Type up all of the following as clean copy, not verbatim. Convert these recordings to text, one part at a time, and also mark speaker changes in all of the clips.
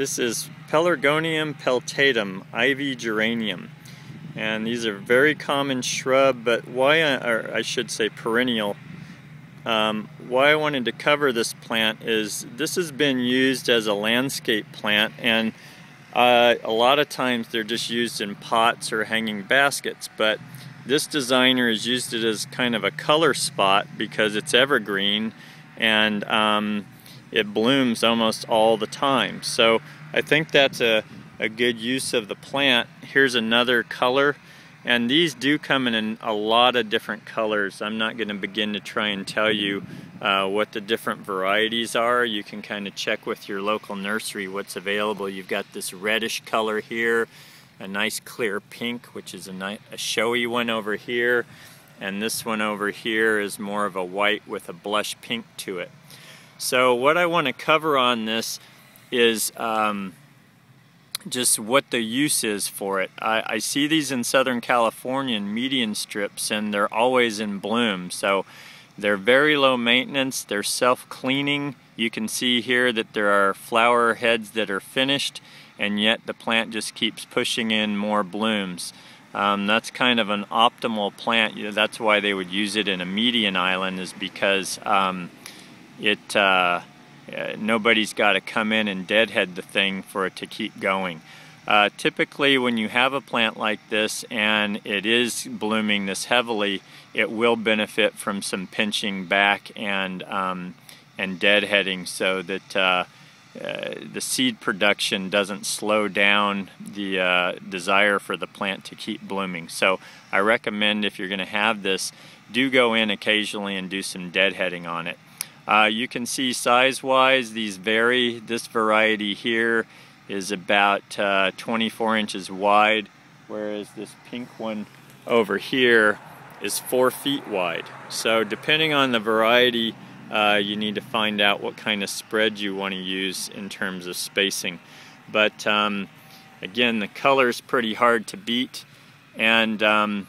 Speaker 1: This is Pelargonium peltatum, ivy geranium. And these are very common shrub, but or I should say perennial. Why I wanted to cover this plant is this has been used as a landscape plant, and a lot of times they're just used in pots or hanging baskets, but this designer has used it as kind of a color spot because it's evergreen and it blooms almost all the time. So I think that's a good use of the plant. Here's another color, and these do come in a lot of different colors. I'm not going to begin to try and tell you what the different varieties are. You can kind of check with your local nursery what's available. You've got this reddish color here, a nice clear pink, which is a showy one over here, and this one over here is more of a white with a blush pink to it. So what I want to cover on this is just what the use is for it. I see these in Southern California in median strips, and they're always in bloom. So they're very low maintenance, they're self-cleaning. You can see here that there are flower heads that are finished, and yet the plant just keeps pushing in more blooms. That's kind of an optimal plant. That's why they would use it in a median island, is because nobody's got to come in and deadhead the thing for it to keep going. Typically when you have a plant like this and it is blooming this heavily, it will benefit from some pinching back and deadheading, so that the seed production doesn't slow down the desire for the plant to keep blooming. So I recommend, if you're going to have this, do go in occasionally and do some deadheading on it. You can see size-wise these vary. This variety here is about 24 inches wide, whereas this pink one over here is 4 feet wide. So depending on the variety, you need to find out what kind of spread you want to use in terms of spacing. But again, the color is pretty hard to beat. And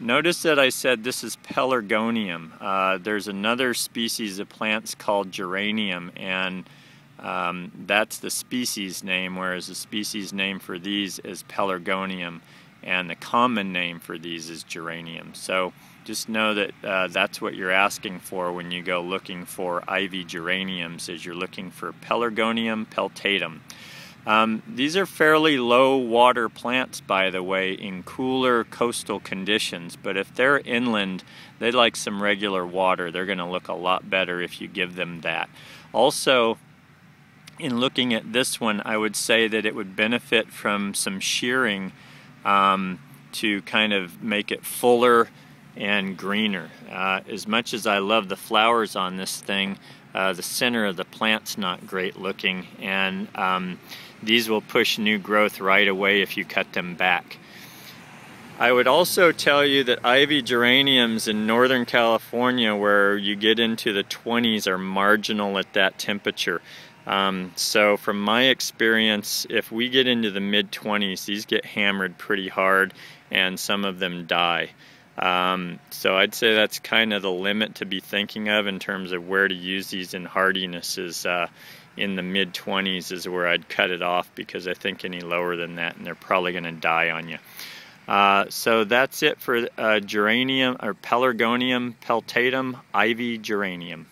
Speaker 1: notice that I said this is Pelargonium. There's another species of plants called Geranium, and that's the species name, whereas the species name for these is Pelargonium, and the common name for these is Geranium. So just know that that's what you're asking for when you go looking for ivy geraniums, is you're looking for Pelargonium peltatum. These are fairly low water plants, by the way, in cooler coastal conditions, but if they're inland, they like some regular water. They're going to look a lot better if you give them that. Also, in looking at this one, I would say that it would benefit from some shearing to kind of make it fuller and greener. As much as I love the flowers on this thing, the center of the plant's not great looking, and these will push new growth right away if you cut them back. I would also tell you that ivy geraniums in Northern California, where you get into the 20s, are marginal at that temperature. So from my experience, if we get into the mid-20s, these get hammered pretty hard and some of them die. So I'd say that's kind of the limit to be thinking of in terms of where to use these in hardiness, is in the mid-20s is where I'd cut it off, because I think any lower than that and they're probably going to die on you. So that's it for Geranium, or Pelargonium peltatum ivy geranium.